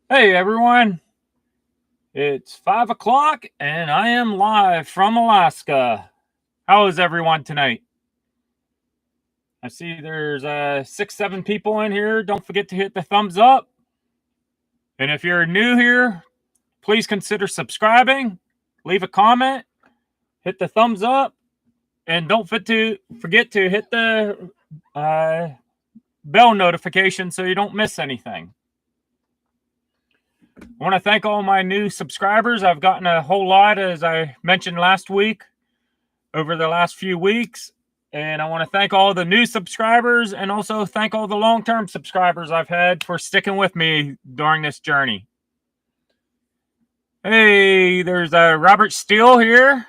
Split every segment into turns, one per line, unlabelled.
Hey everyone, it's 5 o'clock and I am live from Alaska. How is everyone tonight? I see there's 6-7 people in here. Don't forget to hit the thumbs up. And if you're new here, please consider subscribing, leave a comment, hit the thumbs up, and don't forget to hit the bell notification so you don't miss anything. I want to thank all my new subscribers. I've gotten a whole lot, as I mentioned last week, over the last few weeks. And I want to thank all the new subscribers and also thank all the long-term subscribers I've had for sticking with me during this journey. Hey, there's Robert Steele here.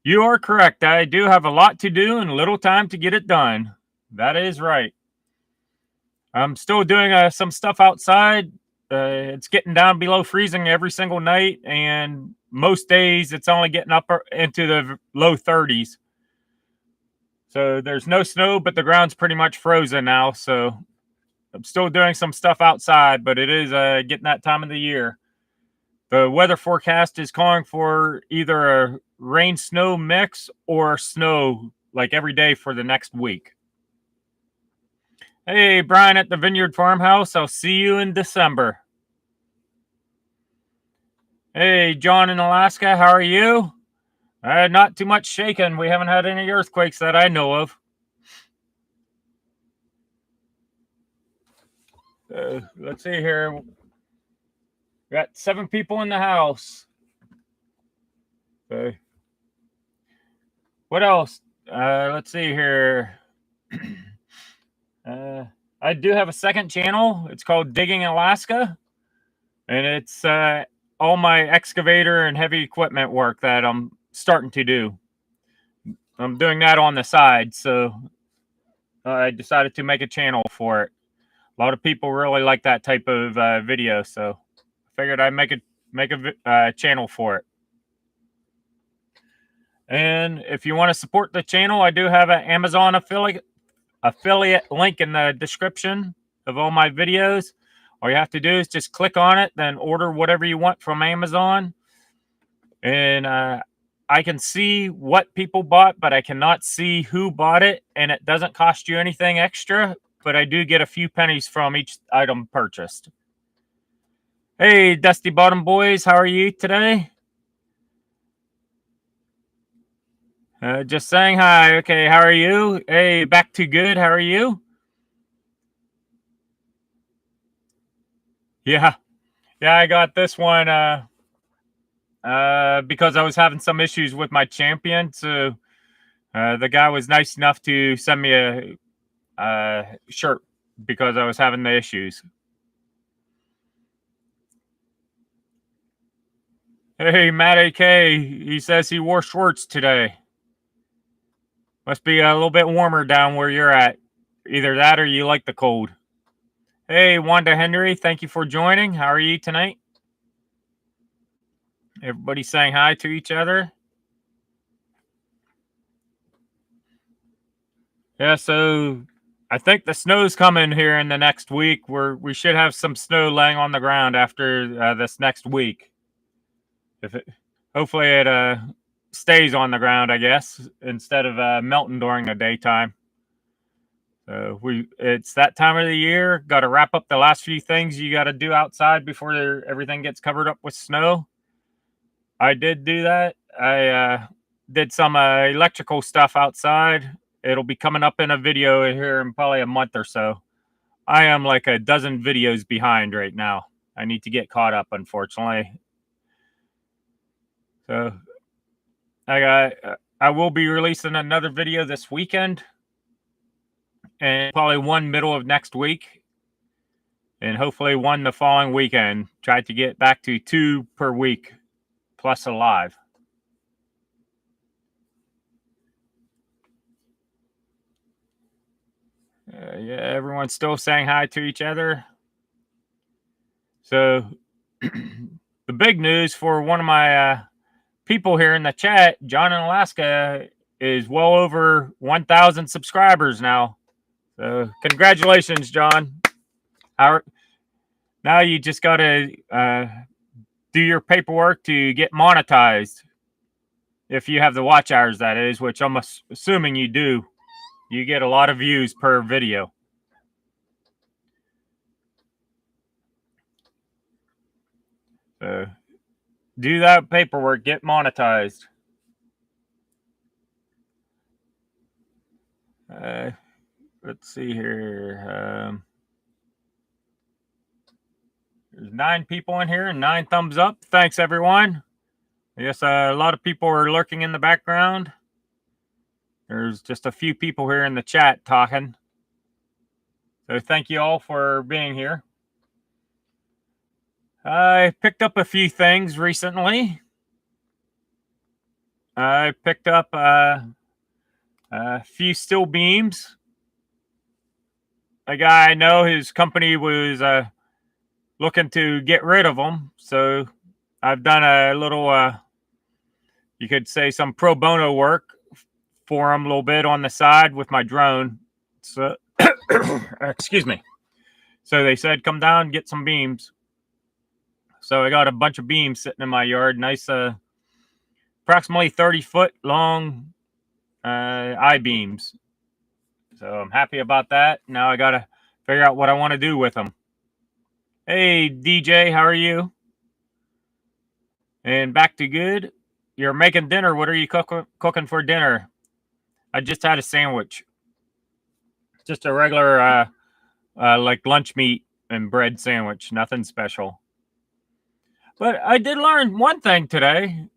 You are correct. I do have a lot to do and little time to get it done. That is right. I'm still doing some stuff outside. It's getting down below freezing every single night, and most days it's only getting up into the low 30s. So there's no snow, but the ground's pretty much frozen now. So I'm still doing some stuff outside, but it is getting that time of the year. The weather forecast is calling for either a rain-snow mix or snow like every day for the next week. Hey, Brian at the Vineyard Farmhouse. I'll see you in December. Hey, John in Alaska. How are you? Not too much shaking. We haven't had any earthquakes that I know of. Let's see here. We got 7 people in the house. What else? Let's see here. I do have a second channel. It's called Digging Alaska. And it's all my excavator and heavy equipment work that I'm starting to do. I'm doing that on the side, so I decided to make a channel for it. A lot of people really like that type of video, so I figured I'd make a channel for it. And if you want to support the channel, I do have an Amazon affiliate link in the description of all my videos. All you have to do is just click on it, then order whatever you want from Amazon. And I can see what people bought, but I cannot see who bought it. And it doesn't cost you anything extra, but I do get a few pennies from each item purchased. Hey, Dusty Bottom Boys, how are you today? Just saying hi. Okay, how are you? Hey, back to good. How are you? Yeah, I got this one because I was having some issues with my champion. So the guy was nice enough to send me a shirt because I was having the issues. Hey, Matt AK, he says he wore shorts today. Must be a little bit warmer down where you're at. Either that or you like the cold. Hey, Wanda Henry, thank you for joining. How are you tonight? Everybody saying hi to each other. Yeah, so I think the snow's coming here in the next week. We should have some snow laying on the ground after this next week. Hopefully it stays on the ground, I guess, instead of melting during the daytime. So it's that time of the year. Got to wrap up the last few things you got to do outside before everything gets covered up with snow. I did do that. I did some electrical stuff outside. It'll be coming up in a video here in probably a month or so. I am like a dozen videos behind right now. I need to get caught up, unfortunately. So I will be releasing another video this weekend and probably one middle of next week and hopefully one the following weekend. Try to get back to 2 per week plus a live. Yeah, everyone's still saying hi to each other. So the big news for one of my people here in the chat, John in Alaska, is well over 1,000 subscribers now. So congratulations, John. Now you just got to do your paperwork to get monetized. If you have the watch hours, that is, which I'm assuming you do. You get a lot of views per video. So do that paperwork, get monetized. Let's see here. There's 9 people in here and 9 thumbs up. Thanks, everyone. Yes, a lot of people are lurking in the background. There's just a few people here in the chat talking. So thank you all for being here. I picked up a few things recently. I picked up a few steel beams. A guy I know, his company was looking to get rid of them. So I've done a little, you could say some pro bono work for him a little bit on the side with my drone. So, excuse me. So they said, come down and get some beams. So I got a bunch of beams sitting in my yard. Nice, approximately 30-foot long I-beams. So I'm happy about that. Now I got to figure out what I want to do with them. Hey, DJ, how are you? And back to good. You're making dinner. What are you cooking for dinner? I just had a sandwich. Just a regular, like lunch meat and bread sandwich. Nothing special. But I did learn one thing today.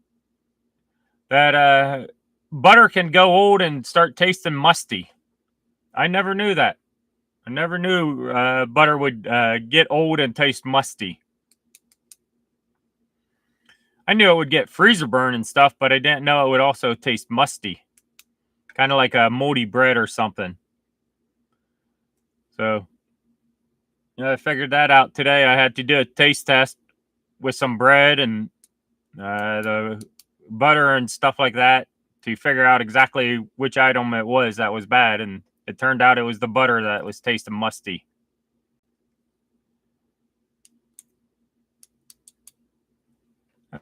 That butter can go old and start tasting musty. I never knew that. I never knew butter would get old and taste musty. I knew it would get freezer burn and stuff, but I didn't know it would also taste musty. Kind of like a moldy bread or something. So I figured that out today. I had to do a taste test with some bread and the butter and stuff like that to figure out exactly which item it was that was bad. And it turned out it was the butter that was tasting musty.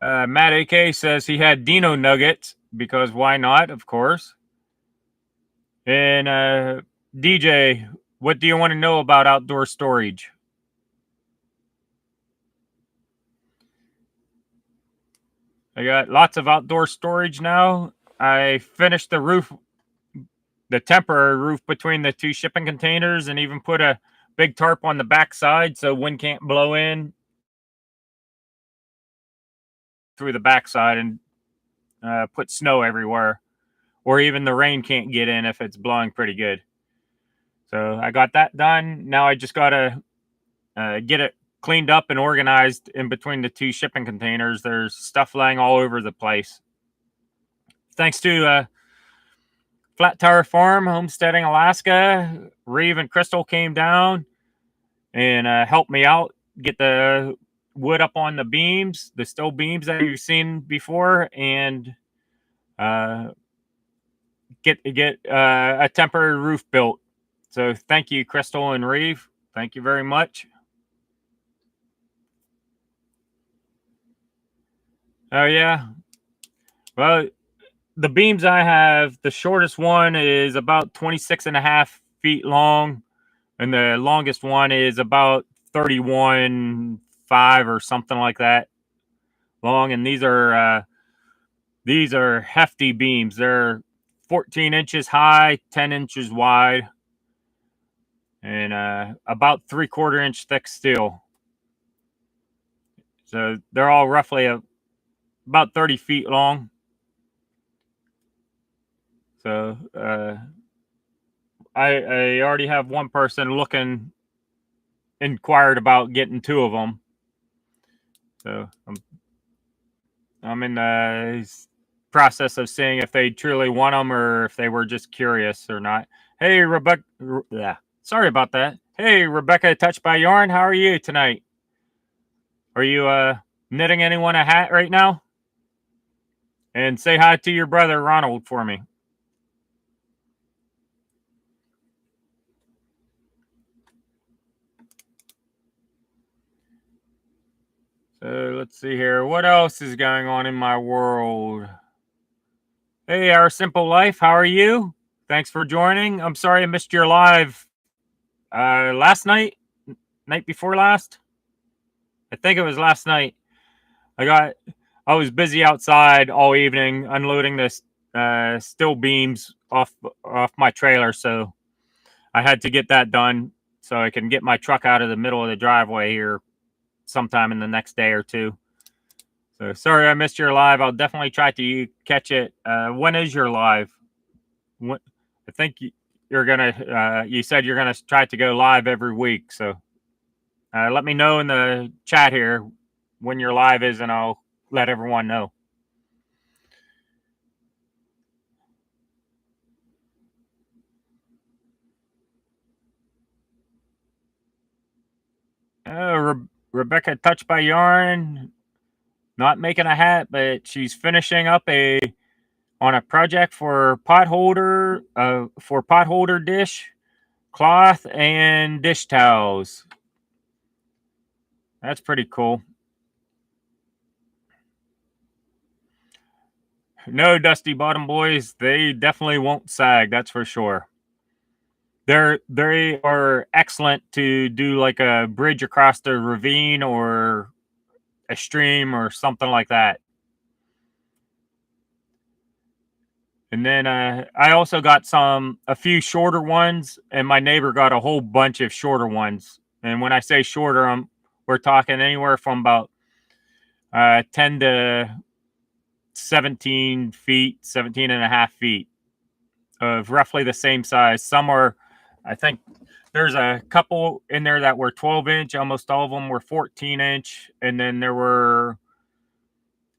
Matt AK says he had Dino nuggets because why not? Of course. And DJ, what do you want to know about outdoor storage? I got lots of outdoor storage now. I finished the roof, the temporary roof between the 2 shipping containers, and even put a big tarp on the back side so wind can't blow in through the backside and put snow everywhere, or even the rain can't get in if it's blowing pretty good. So I got that done. Now I just got to get it cleaned up and organized in between the 2 shipping containers. There's stuff laying all over the place. Thanks to Flat Tire Farm, Homesteading, Alaska, Reeve and Crystal came down and helped me out, get the wood up on the beams, the steel beams that you've seen before, and get a temporary roof built. So thank you, Crystal and Reeve. Thank you very much. Oh, yeah. Well, the beams I have, the shortest one is about 26.5 feet long, and the longest one is about 31.5 or something like that long. And these are hefty beams. They're 14 inches high, 10 inches wide, and about 3/4 inch thick steel. So they're all roughly about 30 feet long. So I already have one person inquired about getting 2 of them. So I'm in the process of seeing if they truly want them or if they were just curious or not. Hey, Rebecca. Yeah, sorry about that. Hey, Rebecca, Touched by Yarn. How are you tonight? Are you knitting anyone a hat right now? And say hi to your brother Ronald for me. Let's see here. What else is going on in my world? Hey, Our Simple Life, how are you? Thanks for joining. I'm sorry I missed your live last night before last. I think it was last night. I was busy outside all evening unloading this steel beams off my trailer, so I had to get that done so I can get my truck out of the middle of the driveway here sometime in the next day or two. So sorry I missed your live. I'll definitely try to catch it. When is your live? What, I think you're gonna. You said you're gonna try to go live every week. So let me know in the chat here when your live is, and I'll let everyone know. Rebecca Touched by Yarn, not making a hat, but she's finishing up on a project for pot holder dish, cloth, and dish towels. That's pretty cool. No, Dusty Bottom Boys, they definitely won't sag, that's for sure. They are excellent to do like a bridge across the ravine or a stream or something like that. And then I also got a few shorter ones, and my neighbor got a whole bunch of shorter ones. And when I say shorter, we're talking anywhere from about 10 to 17 feet, 17 and a half feet of roughly the same size. Some are, I think there's a couple in there that were 12-inch. Almost all of them were 14-inch. And then there were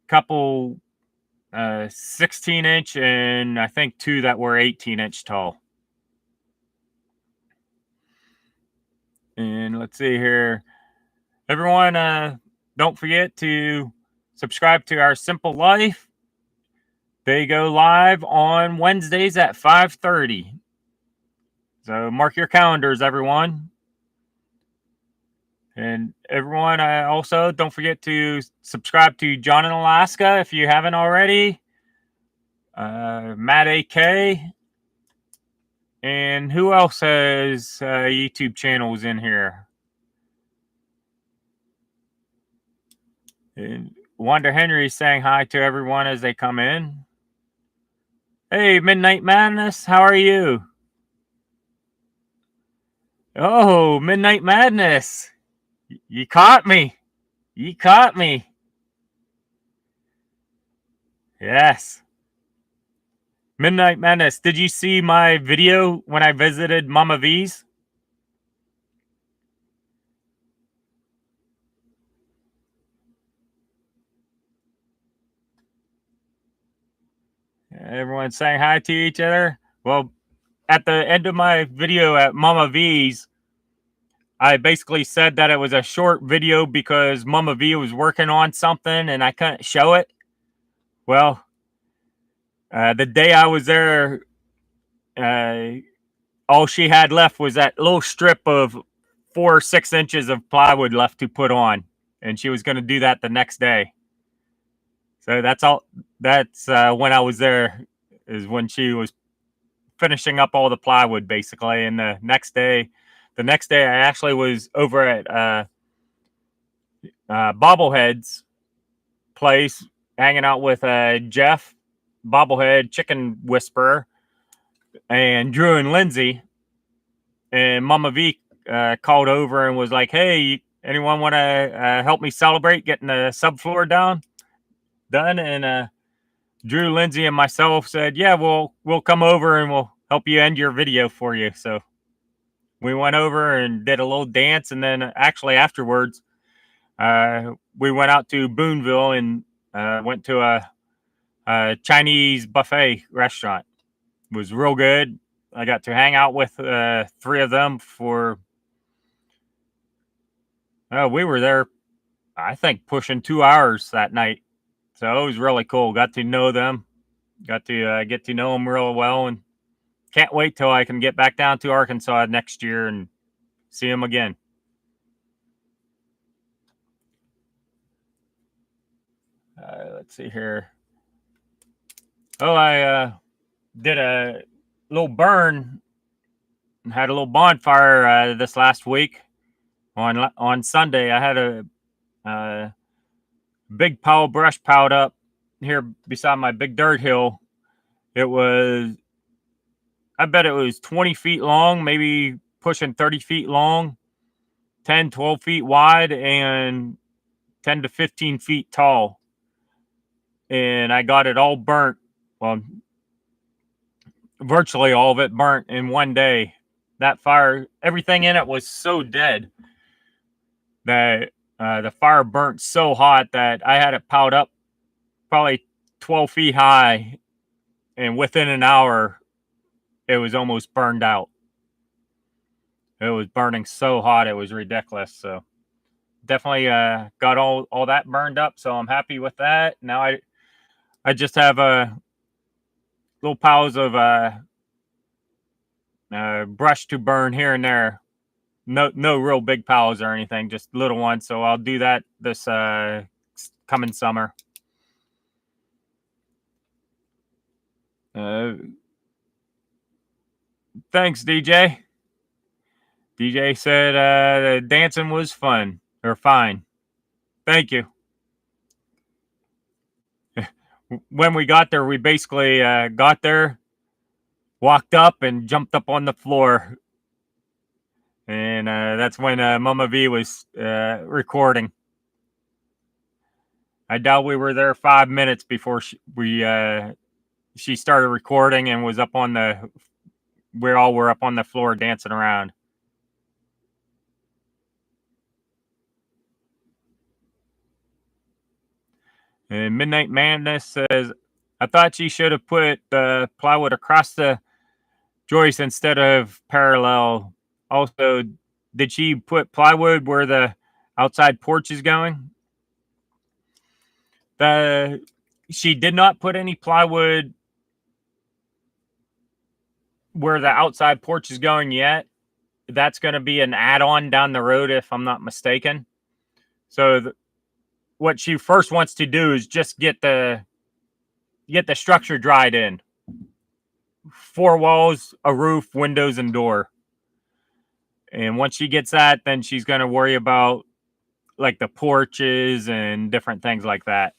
a couple 16-inch and I think two that were 18-inch tall. And let's see here. Everyone, don't forget to subscribe to Our Simple Life. They go live on Wednesdays at 5:30. So mark your calendars, everyone. And everyone, also don't forget to subscribe to John in Alaska if you haven't already. Matt AK. And who else has YouTube channels in here? And Wanda Henry saying hi to everyone as they come in. Hey, Midnight Madness, how are you? Oh, Midnight Madness. You caught me. You caught me. Yes. Midnight Madness, did you see my video when I visited Mama V's? Everyone saying hi to each other. Well, at the end of my video at Mama V's, I basically said that it was a short video because Mama V was working on something and I couldn't show it. Well, the day I was there, all she had left was that little strip of 4 or 6 inches of plywood left to put on, and she was going to do that the next day. So that's all. That's when I was there, is when she was finishing up all the plywood, basically. And the next day, I actually was over at Bobblehead's place, hanging out with Jeff, Bobblehead, Chicken Whisperer, and Drew and Lindsay. And Mama V called over and was like, "Hey, anyone want to help me celebrate getting the subfloor done?" And Drew, Lindsay, and myself said, "Yeah, we'll come over and we'll help you end your video for you." So we went over and did a little dance, and then actually afterwards, we went out to Boonville and went to a Chinese buffet restaurant. It was real good. I got to hang out with 3 of them for. We were there, I think, pushing 2 hours that night. So it was really cool. Got to know them. Got to get to know them real well, and can't wait till I can get back down to Arkansas next year and see them again. Let's see here. Oh, I did a little burn and had a little bonfire this last week on Sunday. I had a big pile of brush piled up here beside my big dirt hill. I bet it was 20 feet long, maybe pushing 30 feet long, 10, 12 feet wide, and 10 to 15 feet tall. And I got it all burnt. Well, virtually all of it burnt in one day. That fire, everything in it was so dead that the fire burnt so hot that I had it piled up probably 12 feet high. And within an hour, it was almost burned out. It was burning so hot, it was ridiculous. So definitely got all that burned up. So I'm happy with that. Now I just have little piles of brush to burn here and there. No real big piles or anything, just little ones. So I'll do that this coming summer. Thanks, DJ. DJ said the dancing was fun or fine. Thank you. When we got there, we basically got there, walked up, and jumped up on the floor. And that's when Mama V was recording. I doubt we were there 5 minutes before she started recording and was up on we all were up on the floor dancing around. And Midnight Madness says, I thought she should have put the plywood across the joist instead of parallel. Also, did she put plywood where the outside porch is going? She did not put any plywood where the outside porch is going yet. That's going to be an add-on down the road, if I'm not mistaken. So what she first wants to do is just get the structure dried in. 4 walls, a roof, windows, and door. And once she gets that, then she's going to worry about like the porches and different things like that.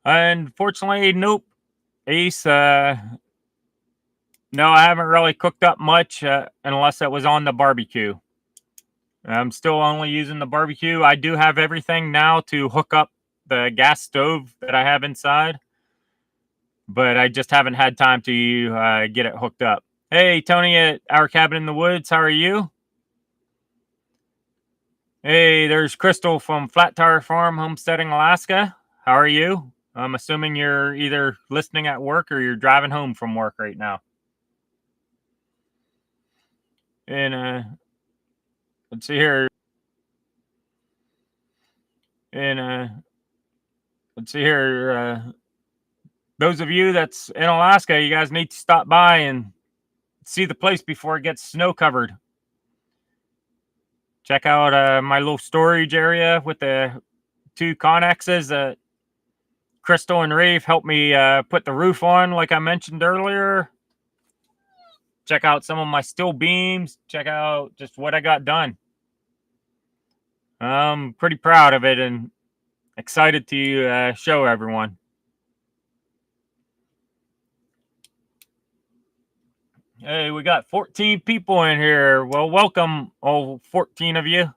Unfortunately, nope. Ace, no, I haven't really cooked up much unless it was on the barbecue. I'm still only using the barbecue. I do have everything now to hook up the gas stove that I have inside, but I just haven't had time to get it hooked up. Hey, Tony at Our Cabin in the Woods, how are you? Hey, there's Crystal from Flat Tire Farm, Homesteading, Alaska. How are you? I'm assuming you're either listening at work or you're driving home from work right now. And let's see here. And let's see here. Those of you that's in Alaska, you guys need to stop by and see the place before it gets snow covered. Check out my little storage area with the 2 Connexes that Crystal and Reeve helped me put the roof on, like I mentioned earlier. Check out some of my steel beams. Check out just what I got done. I'm pretty proud of it and excited to show everyone. Hey, we got 14 people in here. Well, welcome, all 14 of you.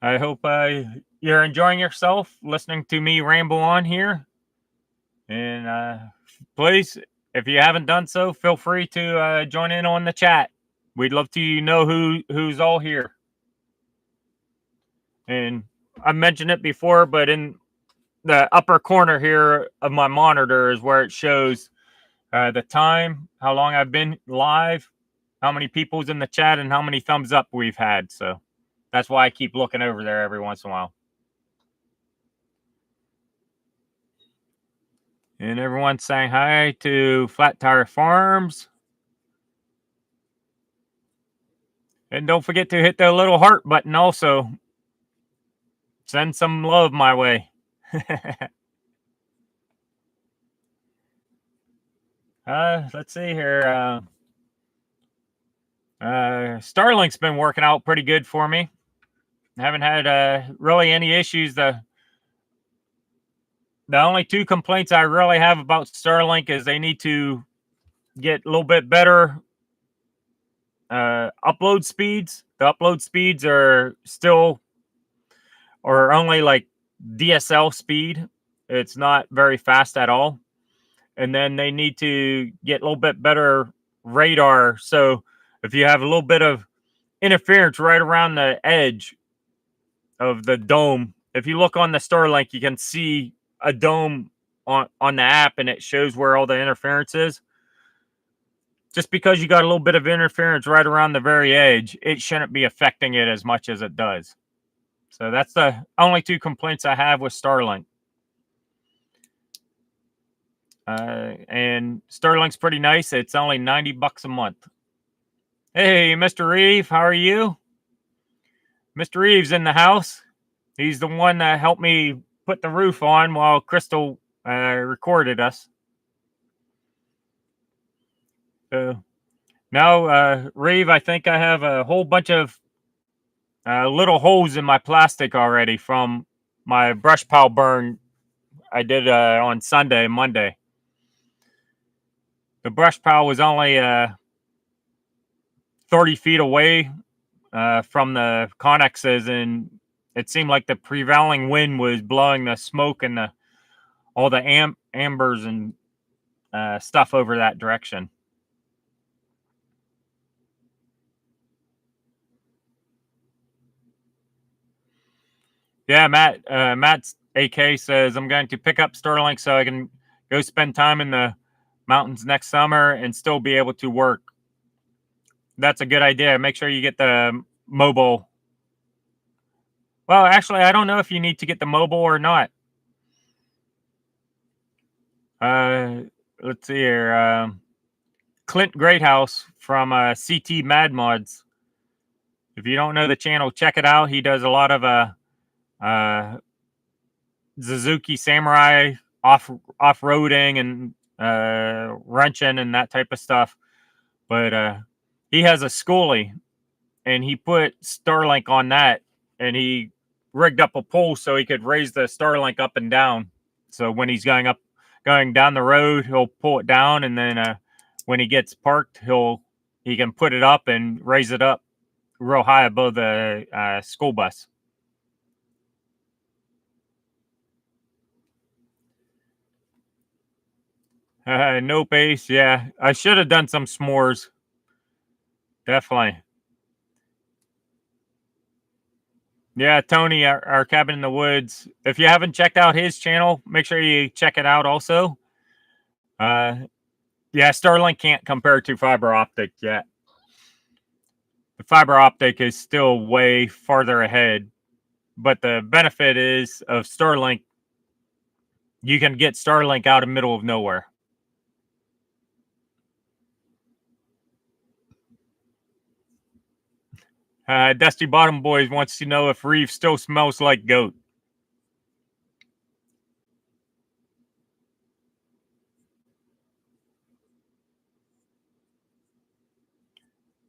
I hope you're enjoying yourself listening to me ramble on here. And please, if you haven't done so, feel free to join in on the chat. We'd love to know who's all here. And I mentioned it before, but in the upper corner here of my monitor is where it shows the time, how long I've been live, how many people's in the chat, and how many thumbs up we've had. So that's why I keep looking over there every once in a while. And everyone's saying hi to Flat Tire Farms. And don't forget to hit the little heart button also. Send some love my way. Let's see here. Starlink's been working out pretty good for me. Haven't had really any issues. The only two complaints I really have about Starlink is they need to get a little bit better upload speeds. The upload speeds are still or only like DSL speed. It's not very fast at all. And then they need to get a little bit better radar. So if you have a little bit of interference right around the edge of the dome, if you look on the Starlink, you can see a dome on the app and it shows where all the interference is. Just because you got a little bit of interference right around the very edge, it shouldn't be affecting it as much as it does. So that's the only two complaints I have with Starlink. And Starlink's pretty nice. It's only $90 a month. Hey, Mr. Reeve, how are you? Mr. Reeve's in the house. He's the one that helped me put the roof on while Crystal recorded us. So now, Reeve, I think I have a whole bunch of little holes in my plastic already from my brush pile burn I did on Monday. The brush pile was only 30 feet away from the connexes, and it seemed like the prevailing wind was blowing the smoke and all the ambers and stuff over that direction. Yeah, Matt's AK says, I'm going to pick up Starlink so I can go spend time in the mountains next summer and still be able to work. That's a good idea. Make sure you get the mobile. Well, actually, I don't know if you need to get the mobile or not. Let's see here. Clint Greathouse from CT Mad Mods. If you don't know the channel, check it out. He does a lot of Suzuki Samurai off-roading and wrenching and that type of stuff. But he has a schoolie, and he put Starlink on that, and he rigged up a pole so he could raise the Starlink up and down. So when he's going down the road, he'll pull it down, and then when he gets parked, he can put it up and raise it up real high above the school bus. No base, yeah. I should have done some s'mores. Definitely. Yeah, Tony, our cabin in the woods. If you haven't checked out his channel, make sure you check it out also. Yeah, Starlink can't compare to fiber optic yet. The fiber optic is still way farther ahead. But the benefit is of Starlink, you can get Starlink out in the middle of nowhere. Dusty Bottom Boys wants to know if Reeve still smells like goat.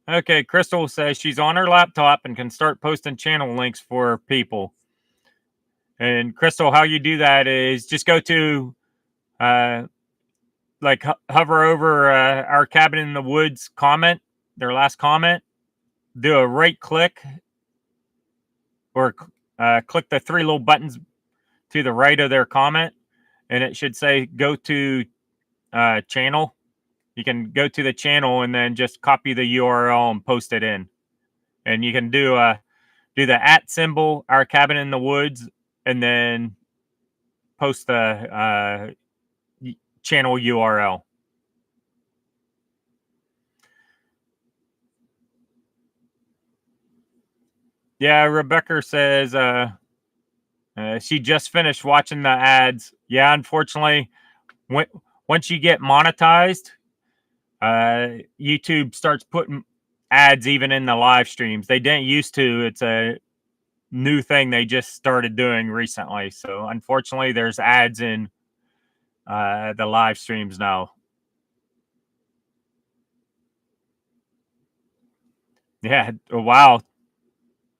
Okay, Crystal says she's on her laptop and can start posting channel links for people. And Crystal, how you do that is just go to, hover over our cabin in the woods comment, their last comment, do a right click or click the three little buttons to the right of their comment, and it should say go to channel. You can go to the channel and then just copy the URL and post it in. And you can do the @ symbol, our cabin in the woods, and then post the channel URL. Yeah, Rebecca says she just finished watching the ads. Yeah, unfortunately, when, once you get monetized, YouTube starts putting ads even in the live streams. They didn't used to. It's a new thing they just started doing recently. So unfortunately, there's ads in the live streams now. Yeah. Wow.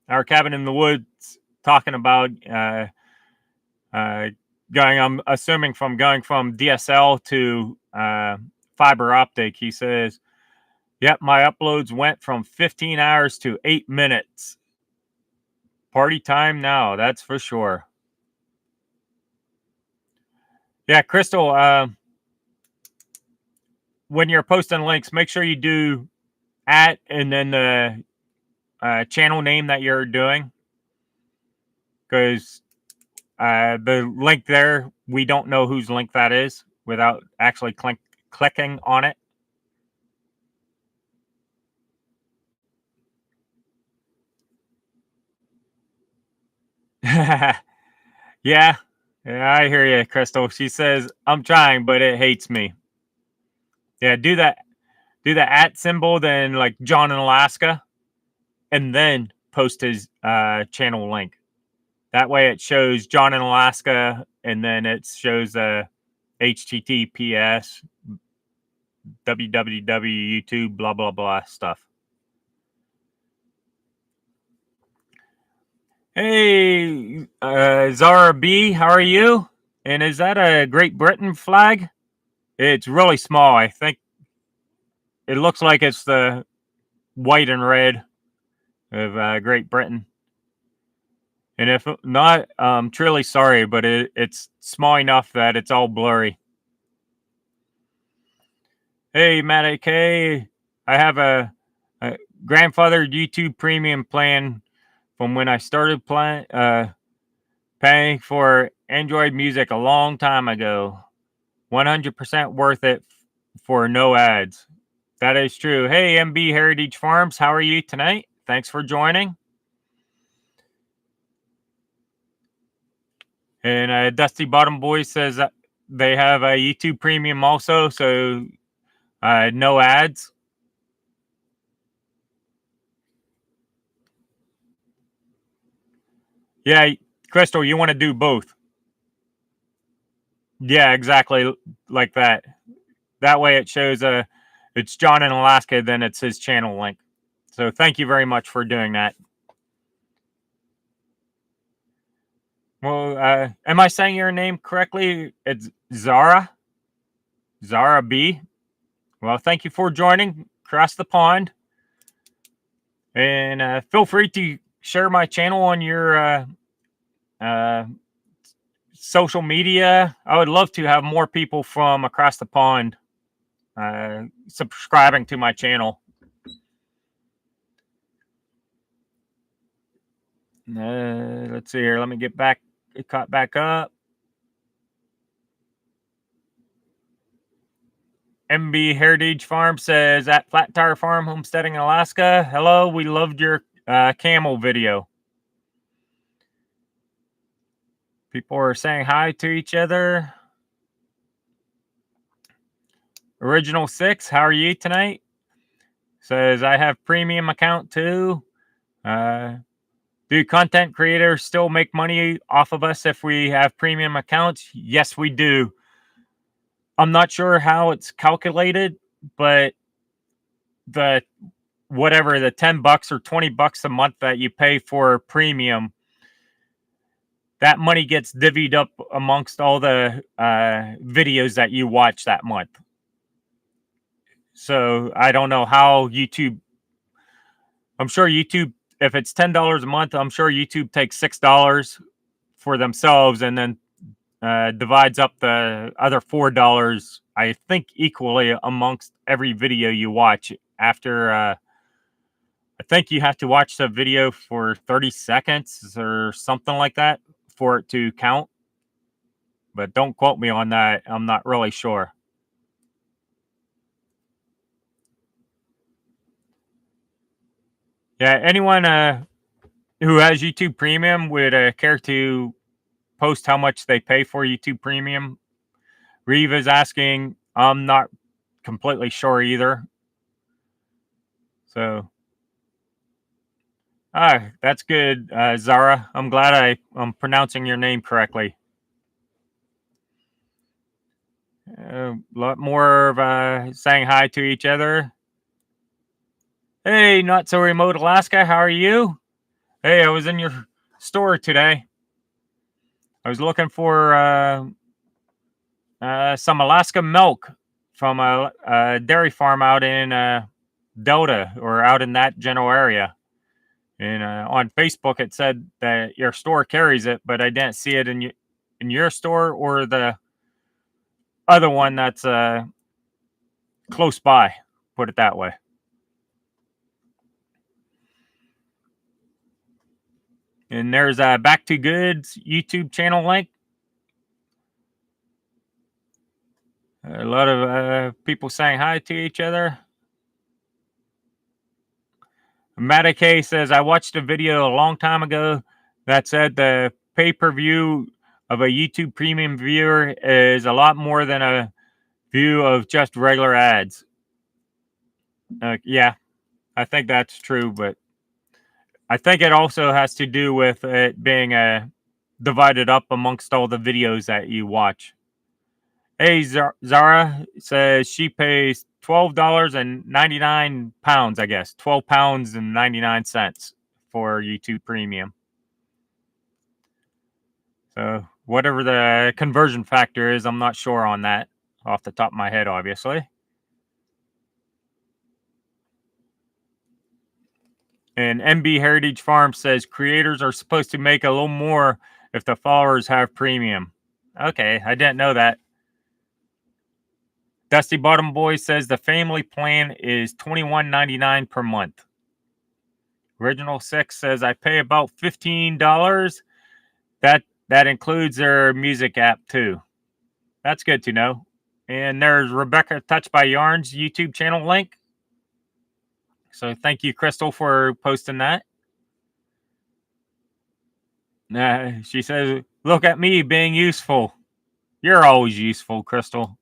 Our cabin in the woods talking about going. I'm assuming from going from DSL to fiber optic. He says, "Yep, my uploads went from 15 hours to 8 minutes. Party time now, that's for sure." Yeah, Crystal. When you're posting links, make sure you do at and then the channel name that you're doing, because the link there, we don't know whose link that is without actually clicking on it. Yeah, I hear you, Crystal. She says, "I'm trying, but it hates me." Yeah, do that. Do the at symbol, then like John in Alaska, and then post his channel link. That way it shows John in Alaska, and then it shows HTTPS, www, YouTube, blah, blah, blah stuff. Hey, Zara B, how are you? And is that a Great Britain flag? It's really small. I think it looks like it's the white and red of Great Britain. And if not, I'm truly sorry, but it's small enough that it's all blurry. Hey, Matt K, I have a grandfathered YouTube Premium plan from when I started paying for Android music a long time ago. 100% worth it for no ads. That is true. Hey, MB Heritage Farms, how are you tonight? Thanks for joining. And Dusty Bottom Boy says that they have a YouTube Premium also, so no ads. Yeah, Crystal, you want to do both. Yeah, exactly like that. That way it shows it's John in Alaska, then it's his channel link. So thank you very much for doing that. Well, am I saying your name correctly? It's Zara? Zara B. Well, thank you for joining across the pond. And feel free to share my channel on your social media. I would love to have more people from across the pond subscribing to my channel. Let's see here. Let me get caught back up. MB Heritage Farm says, at Flat Tire Farm, homesteading in Alaska. Hello, we loved your camel video. People are saying hi to each other. Original 6, how are you tonight? Says, I have premium account too. Do content creators still make money off of us if we have premium accounts? Yes, we do. I'm not sure how it's calculated, but the whatever the $10 or $20 a month that you pay for premium, that money gets divvied up amongst all the videos that you watch that month. So I don't know how YouTube. I'm sure YouTube, if it's $10 a month, I'm sure YouTube takes $6 for themselves and then divides up the other $4, I think, equally amongst every video you watch. After I think you have to watch the video for 30 seconds or something like that for it to count. But don't quote me on that. I'm not really sure. Yeah, anyone who has YouTube Premium would care to post how much they pay for YouTube Premium, Reeve is asking. I'm not completely sure either. So, that's good, Zara. I'm glad I'm pronouncing your name correctly. A lot more of saying hi to each other. Hey, Not So Remote Alaska, how are you? Hey, I was in your store today. I was looking for some Alaska milk from a dairy farm out in Delta, or out in that general area. And on Facebook, it said that your store carries it, but I didn't see it in your store or the other one that's close by. Put it that way. And there's a Back to Goods YouTube channel link. A lot of people saying hi to each other. Maddie says, I watched a video a long time ago that said the pay-per-view of a YouTube premium viewer is a lot more than a view of just regular ads. Yeah, I think that's true, but I think it also has to do with it being divided up amongst all the videos that you watch. Hey, Zara says she pays £12.99, I guess. £12.99 for YouTube Premium. So whatever the conversion factor is, I'm not sure on that off the top of my head, obviously. And MB Heritage Farm says creators are supposed to make a little more if the followers have premium. Okay, I didn't know that. Dusty Bottom Boy says the family plan is $21.99 per month. Original Six says I pay about $15. That includes their music app too. That's good to know. And there's Rebecca Touched by Yarns YouTube channel link. So thank you, Crystal, for posting that. She says, look at me being useful. You're always useful, Crystal.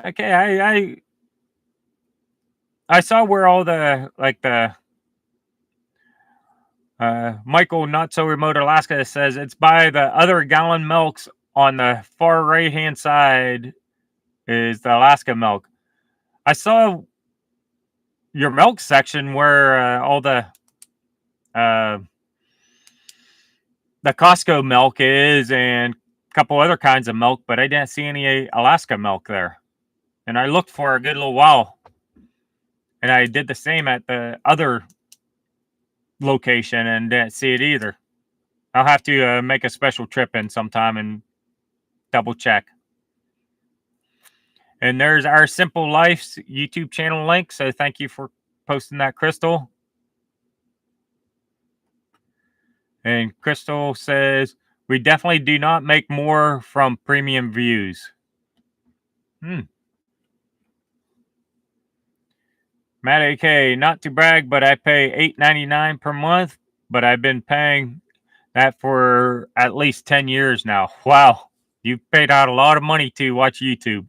Okay, I saw where all the Michael Not So Remote Alaska says it's by the other gallon milks on the far right hand side is the Alaska milk. I saw your milk section where all the Costco milk is and a couple other kinds of milk, but I didn't see any Alaska milk there. And I looked for a good little while. And I did the same at the other location and didn't see it either. I'll have to make a special trip in sometime and double check. And there's Our Simple Life's YouTube channel link. So thank you for posting that, Crystal. And Crystal says, we definitely do not make more from premium views. Matt AK, not to brag, but I pay $8.99 per month, but I've been paying that for at least 10 years now. Wow. You've paid out a lot of money to watch YouTube.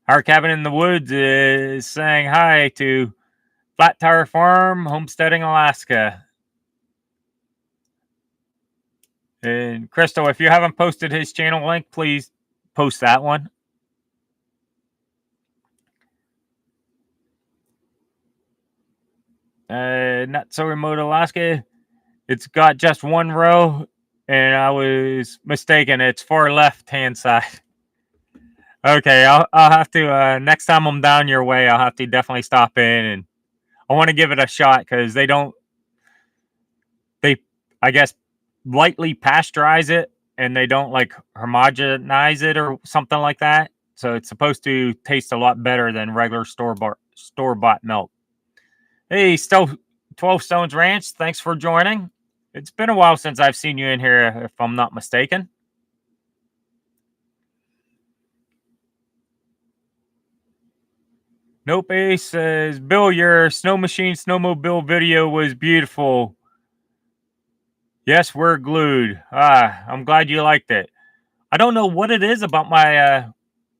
Our Cabin in the Woods is saying hi to Flat Tire Farm, Homesteading, Alaska. And Crystal, if you haven't posted his channel link, please post that one. Not So Remote Alaska. It's got just one row, and I was mistaken. It's far left hand side. Okay, I'll have to next time I'm down your way, I'll have to definitely stop in, and I want to give it a shot because they I guess lightly pasteurize it and they don't like homogenize it or something like that. So it's supposed to taste a lot better than regular store-bought milk. Hey, still 12 Stones Ranch, thanks for joining. It's been a while since I've seen you in here, if I'm not mistaken. Nope Ace says, Bill, your snow machine snowmobile video was beautiful. Yes, we're glued. I'm glad you liked it. I don't know what it is about my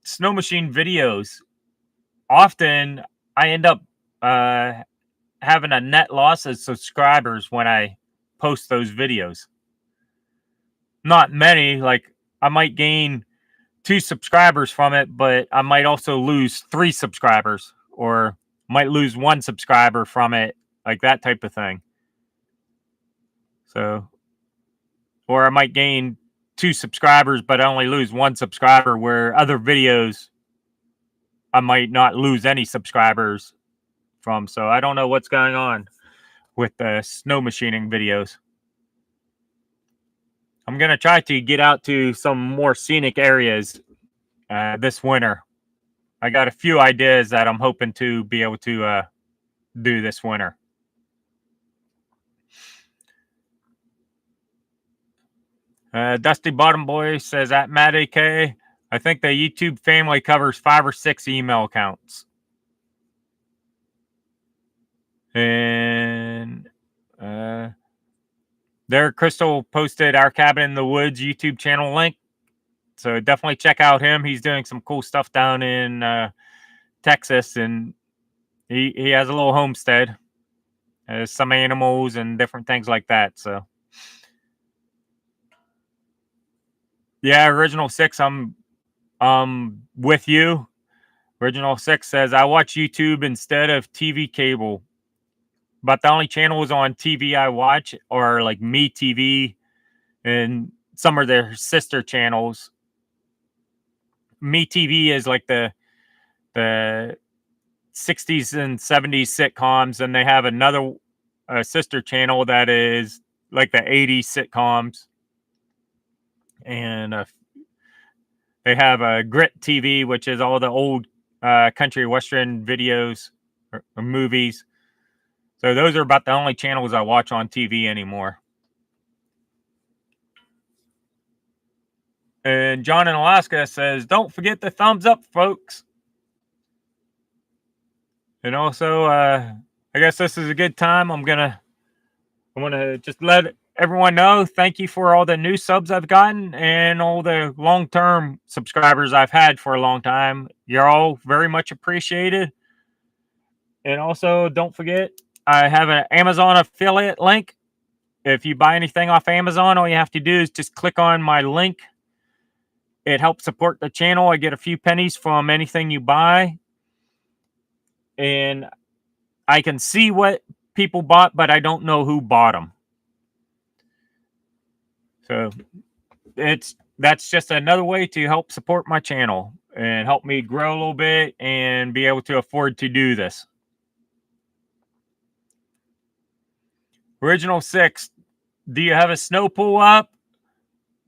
snow machine videos. Often I end up having a net loss of subscribers when I post those videos. Not many, like I might gain 2 subscribers from it, but I might also lose 3 subscribers or might lose 1 subscriber from it, like that type of thing. So, or I might gain 2 subscribers, but I only lose 1 subscriber, where other videos I might not lose any subscribers from. So I don't know what's going on with the snow machining videos. I'm going to try to get out to some more scenic areas this winter. I got a few ideas that I'm hoping to be able to do this winter. Dusty Bottom Boy says, at Matt AK, I think the YouTube family covers 5 or 6 email accounts. And there, Crystal posted our Cabin in the Woods YouTube channel link. So definitely check out him. He's doing some cool stuff down in Texas, and he has a little homestead. Some animals and different things like that. So yeah, Original 6, I'm with you. Original 6 says, I watch YouTube instead of TV cable. But the only channels on TV I watch are like Me TV and some of their sister channels. Me TV is like the 60s and 70s sitcoms, and they have another sister channel that is like the 80s sitcoms. And they have a Grit TV, which is all the old country western videos or movies. So those are about the only channels I watch on TV anymore. And John in Alaska says, don't forget the thumbs up, folks. And also, I guess this is a good time. I'm going to just let everyone know, thank you for all the new subs I've gotten and all the long-term subscribers I've had for a long time. You're all very much appreciated. And also, don't forget, I have an Amazon affiliate link. If you buy anything off Amazon, all you have to do is just click on my link. It helps support the channel. I get a few pennies from anything you buy. And I can see what people bought, but I don't know who bought them. So that's just another way to help support my channel and help me grow a little bit and be able to afford to do this. Original 6, do you have a snow pool up?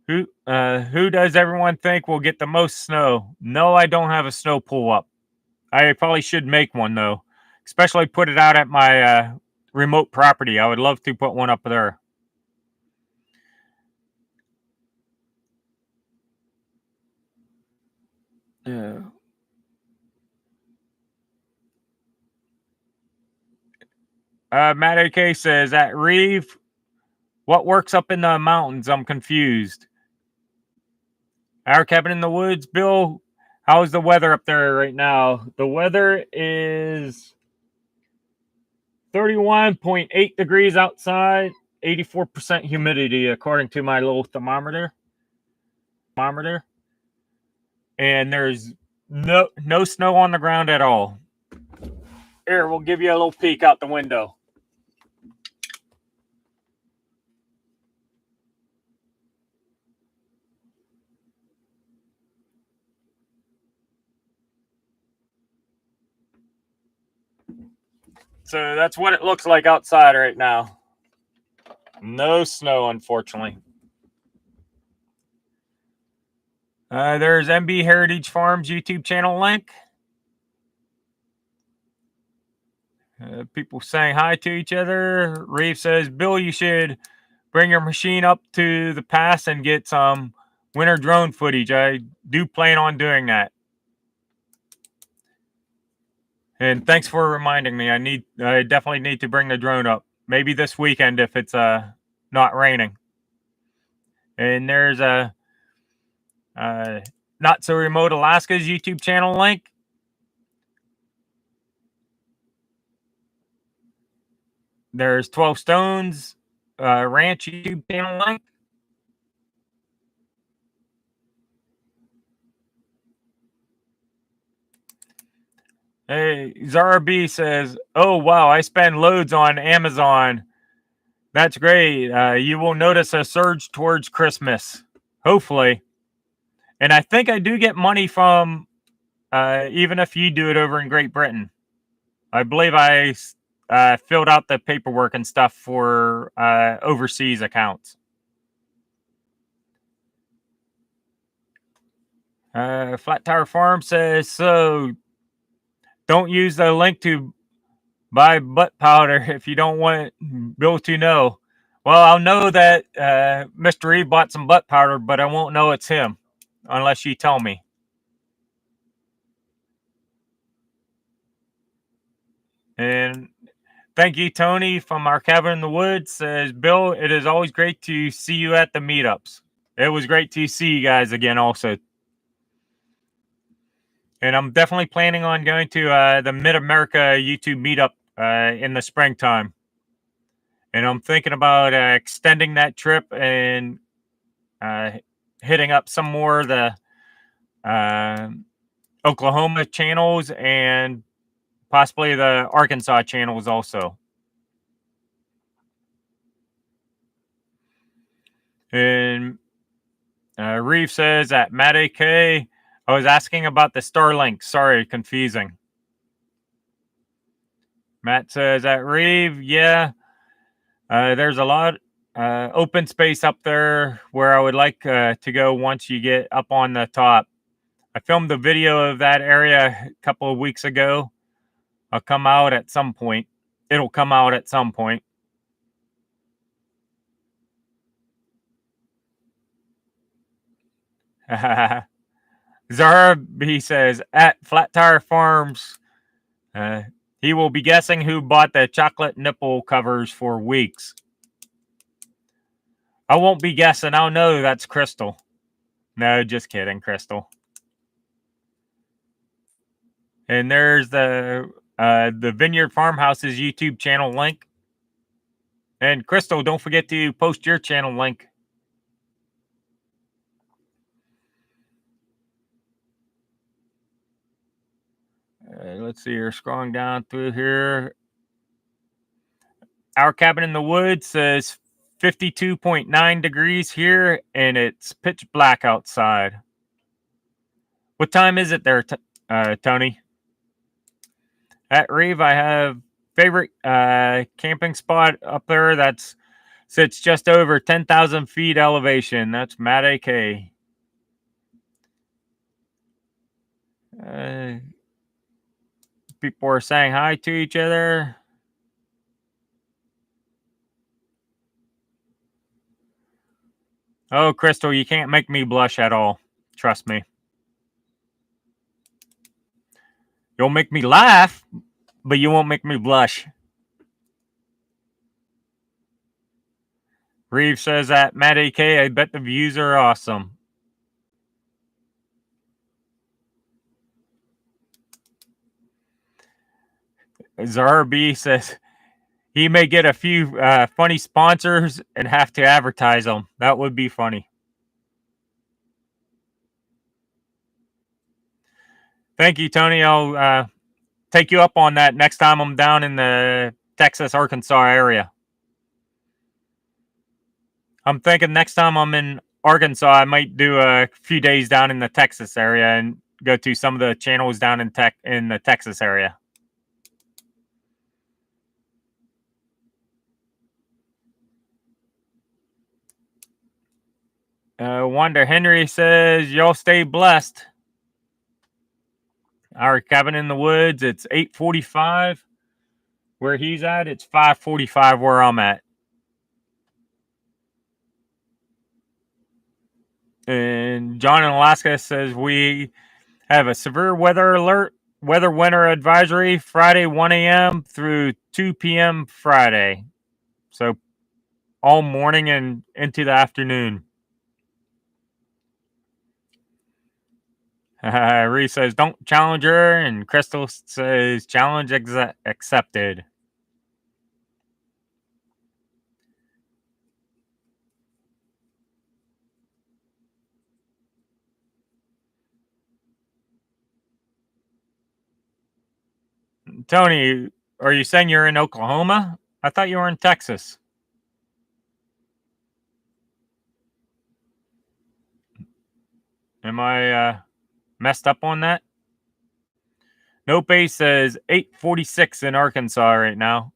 Who does everyone think will get the most snow? No, I don't have a snow pool up. I probably should make one, though. Especially put it out at my remote property. I would love to put one up there. Yeah. Matt AK says, at Reeve, what works up in the mountains? I'm confused. Our Cabin in the Woods, Bill, how's the weather up there right now? The weather is 31.8 degrees outside, 84% humidity, according to my little thermometer. And there's no snow on the ground at all. Here, we'll give you a little peek out the window. So that's what it looks like outside right now. No snow, unfortunately. There's MB Heritage Farms YouTube channel link. People saying hi to each other. Reeve says, Bill, you should bring your machine up to the pass and get some winter drone footage. I do plan on doing that. And thanks for reminding me. I definitely need to bring the drone up. Maybe this weekend if it's not raining. And there's a Not So Remote Alaska's YouTube channel link. There's 12 Stones Ranch YouTube channel link. Hey, Zara B says, "Oh wow, I spend loads on Amazon. That's great. You will notice a surge towards Christmas, hopefully. And I think I do get money from even if you do it over in Great Britain. I believe I filled out the paperwork and stuff for overseas accounts." Flat Tire Farm says, "So don't use the link to buy butt powder if you don't want Bill to know." Well, I'll know that Mr. E bought some butt powder, but I won't know it's him unless you tell me. And thank you, Tony from our cabin in the woods. Says, "Bill, it is always great to see you at the meetups." It was great to see you guys again also. And I'm definitely planning on going to the Mid-America YouTube meetup in the springtime. And I'm thinking about extending that trip and uh, hitting up some more of the uh, Oklahoma channels and possibly the Arkansas channels also. And Reeve says at Matt AK, "I was asking about the Starlink. Sorry, confusing." Matt says at Reeve, "Yeah, there's a lot open space up there where I would like to go once you get up on the top. I filmed the video of that area a couple of weeks ago. I'll come out at some point. It'll come out at some point." Zara B says at Flat Tire Farms, uh, he will be guessing who bought the chocolate nipple covers for weeks. I won't be guessing. I'll know that's Crystal. No, just kidding, Crystal. And there's the Vineyard Farmhouse's YouTube channel link. And Crystal, don't forget to post your channel link. Let's see here, scrolling down through here. Our cabin in the woods says 52.9 degrees here, and it's pitch black outside. What time is it there, Tony? At Reeve, I have favorite camping spot up there that's sits just over 10,000 feet elevation. That's Matt AK. People are saying hi to each other. Oh, Crystal, you can't make me blush at all. Trust me. You'll make me laugh, but you won't make me blush. Reeve says that Matt AK, I bet the views are awesome. Zarb says he may get a few funny sponsors and have to advertise them. That would be funny. Thank you, Tony. I'll take you up on that next time I'm down in the Texas, Arkansas area. I'm thinking next time I'm in Arkansas, I might do a few days down in the Texas area and go to some of the channels down in the Texas area. Wanda Henry says, "Y'all stay blessed." Our cabin in the woods, it's 8:45 where he's at. It's 5:45 where I'm at. And John in Alaska says we have a severe weather alert weather winter advisory Friday 1 a.m. through 2 p.m. Friday. So all morning and into the afternoon. Reese says, don't challenge her. And Crystal says, challenge accepted. Tony, are you saying you're in Oklahoma? I thought you were in Texas. Am I messed up on that? Nope says 8:46 in Arkansas right now.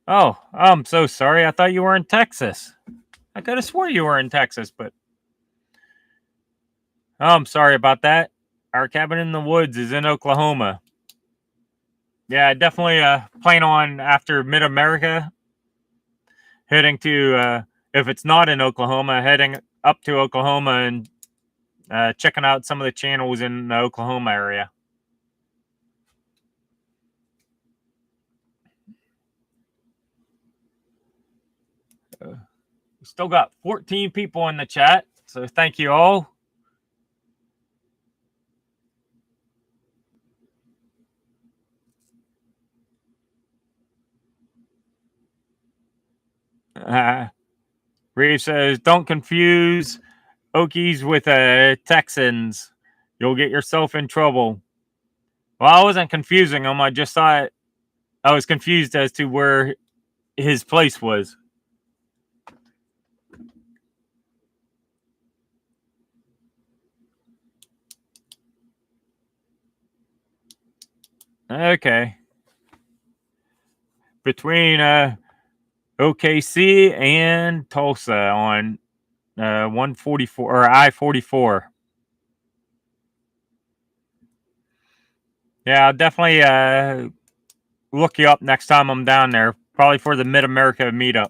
Oh, I'm so sorry. I thought you were in Texas. I could have swore you were in Texas, but I'm sorry about that. Our cabin in the woods is in Oklahoma. Yeah, I definitely plan on after Mid America heading to if it's not in Oklahoma, heading up to Oklahoma and checking out some of the channels in the Oklahoma area. We still got 14 people in the chat, so thank you all. Reeve says, don't confuse Okies with Texans. You'll get yourself in trouble. Well, I wasn't confusing them. I just thought I was confused as to where his place was. Okay. Between OKC and Tulsa on 144 or I-44. Yeah, I'll definitely look you up next time I'm down there. Probably for the Mid America meetup.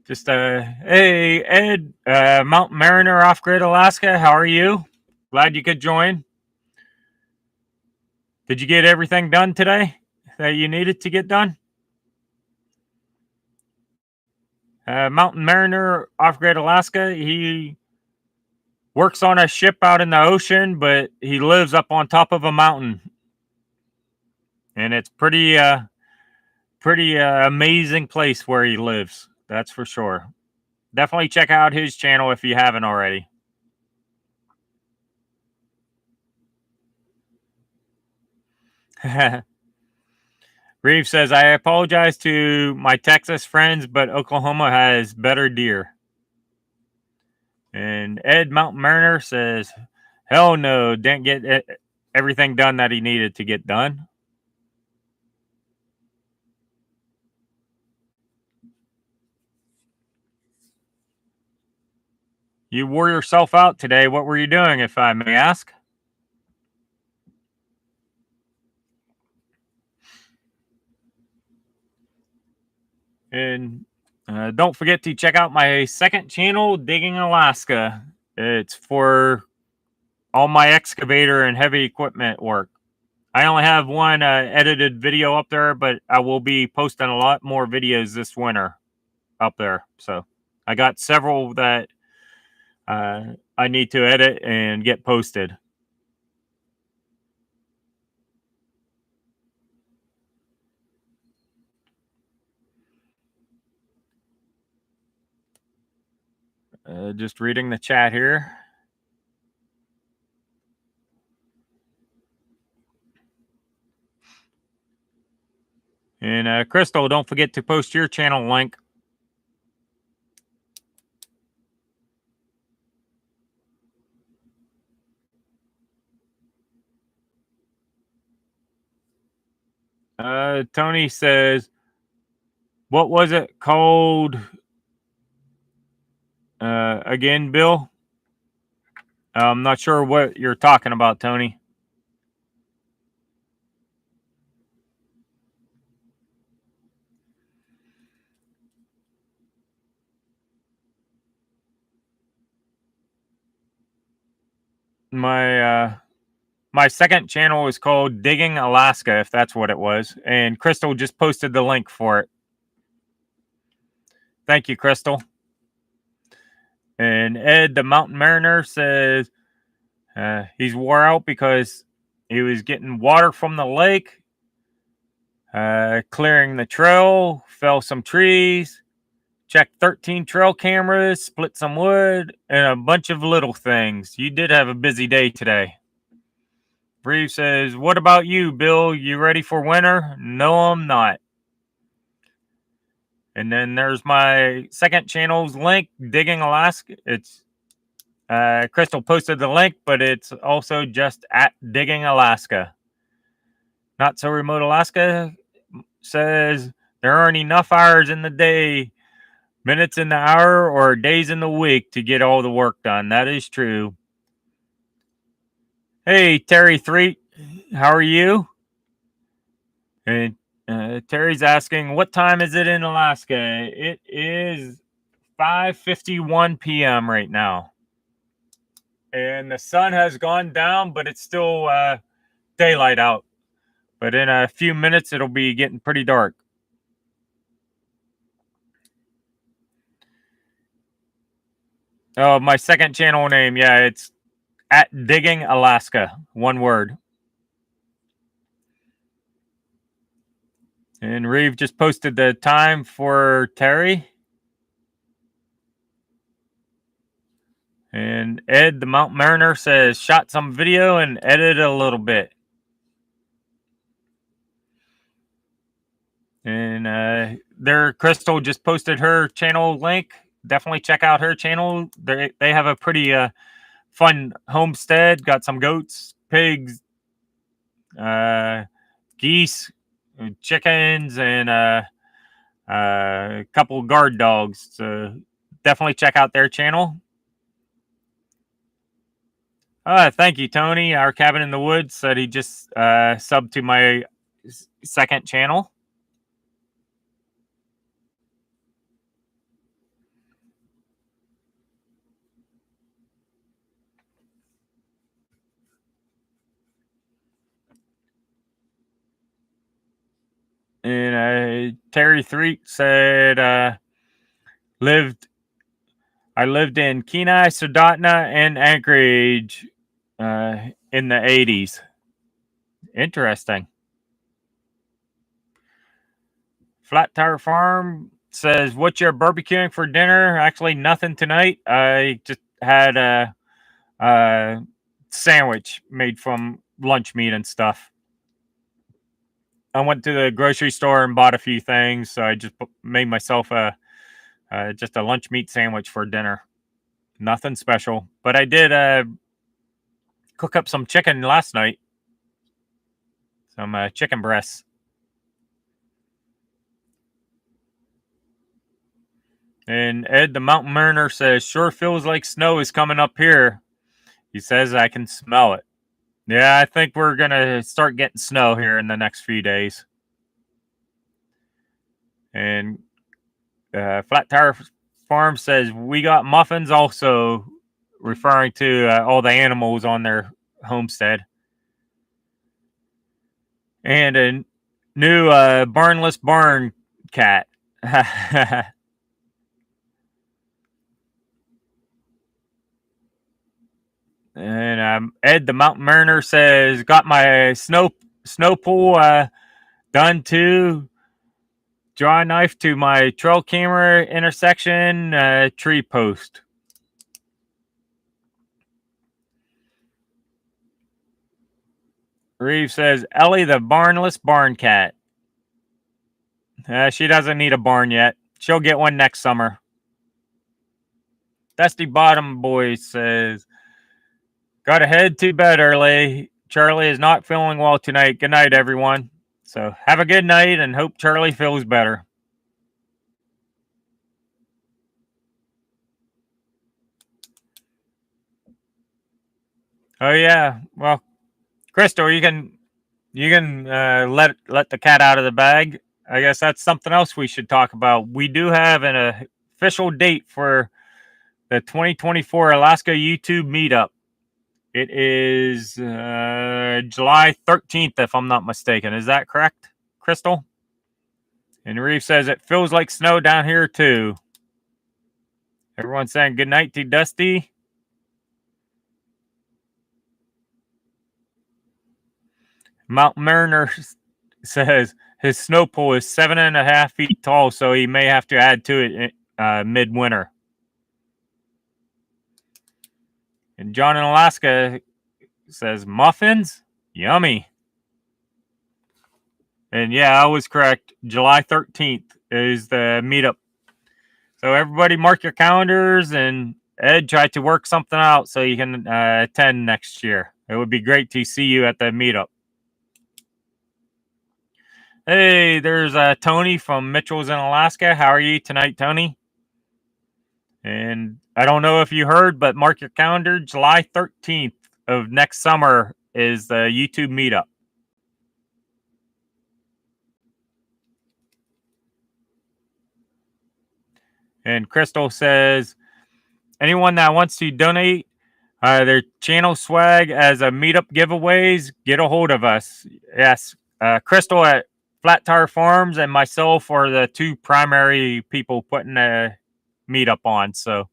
Just hey Ed, Mount Mariner off grid Alaska. How are you? Glad you could join. Did you get everything done today that you needed to get done? Mountain Mariner off grid Alaska. He works on a ship out in the ocean, but he lives up on top of a mountain, and it's pretty amazing place where he lives. That's for sure. Definitely check out his channel if you haven't already. Reeve says, I apologize to my Texas friends, but Oklahoma has better deer. And Ed Mountain Mariner says, hell no, didn't get everything done that he needed to get done. You wore yourself out today. What were you doing, if I may ask? And don't forget to check out my second channel, Digging Alaska. It's for all my excavator and heavy equipment work. I only have one edited video up there, but I will be posting a lot more videos this winter up there. So I got several that I need to edit and get posted. Just reading the chat here. And Crystal, don't forget to post your channel link. Tony says, what was it called again, Bill? I'm not sure what you're talking about, Tony. My second channel is called Digging Alaska, if that's what it was, and Crystal just posted the link for it. Thank you, Crystal. And Ed, the Mountain Mariner, says he's wore out because he was getting water from the lake, clearing the trail, fell some trees, checked 13 trail cameras, split some wood, and a bunch of little things. You did have a busy day today. Breve says, what about you, Bill? You ready for winter? No, I'm not. And then there's my second channel's link, Digging Alaska. It's Crystal posted the link, but it's also just at Digging Alaska. Not So Remote Alaska says there aren't enough hours in the day, minutes in the hour, or days in the week to get all the work done. That is true. Hey, Terry Threet, how are you? And Terry's asking, what time is it in Alaska? It is 5:51 p.m. right now. And the sun has gone down, but it's still daylight out. But in a few minutes, it'll be getting pretty dark. Oh, my second channel name. Yeah, it's at Digging Alaska. One word. And Reeve just posted the time for Terry. And Ed, the Mountain Mariner, says, shot some video and edited a little bit. And there, Crystal just posted her channel link. Definitely check out her channel. They have a pretty fun homestead. Got some goats, pigs, geese, chickens, and a couple guard dogs. So definitely check out their channel. Thank you, Tony. Our Cabin in the Woods said he just subbed to my second channel. And Terry Threet said I lived in Kenai, Soldotna, and Anchorage in the 80s. Interesting. Flat Tire Farm says, what you're barbecuing for dinner? Actually, nothing tonight. I just had a sandwich made from lunch meat and stuff. I went to the grocery store and bought a few things, so I just made myself just a lunch meat sandwich for dinner. Nothing special, but I did cook up some chicken last night. Some chicken breasts. And Ed, the Mountain Mariner, says, sure feels like snow is coming up here. He says I can smell it. Yeah, I think we're going to start getting snow here in the next few days. And Flat Tire Farm says, we got muffins also, referring to all the animals on their homestead. And a new barnless barn cat. And Ed, the Mountain Mariner, says, got my snow pool done too. Draw a knife to my trail camera intersection tree post. Reeve says, Ellie, the barnless barn cat. She doesn't need a barn yet. She'll get one next summer. Dusty Bottom Boy says, got to head to bed early. Charlie is not feeling well tonight. Good night, everyone. So have a good night and hope Charlie feels better. Oh yeah. Well, Crystal, you can let the cat out of the bag. I guess that's something else we should talk about. We do have an official date for the 2024 Alaska YouTube meetup. It is July 13th, if I'm not mistaken. Is that correct, Crystal? And Reeve says it feels like snow down here too. Everyone's saying good night to Dusty. Mount Mariner says his snow pool is 7.5 feet tall, so he may have to add to it midwinter. And John in Alaska says muffins, yummy. And yeah, I was correct. July 13th is the meetup. So everybody mark your calendars, and Ed, try to work something out so you can attend next year. It would be great to see you at the meetup. Hey, there's Tony from Mitchell's in Alaska. How are you tonight, Tony? And I don't know if you heard, but mark your calendar. July 13th of next summer is the YouTube meetup. And Crystal says, anyone that wants to donate their channel swag as a meetup giveaways, get a hold of us. Yes, Crystal at Flat Tire Farms and myself are the two primary people putting a meetup on. So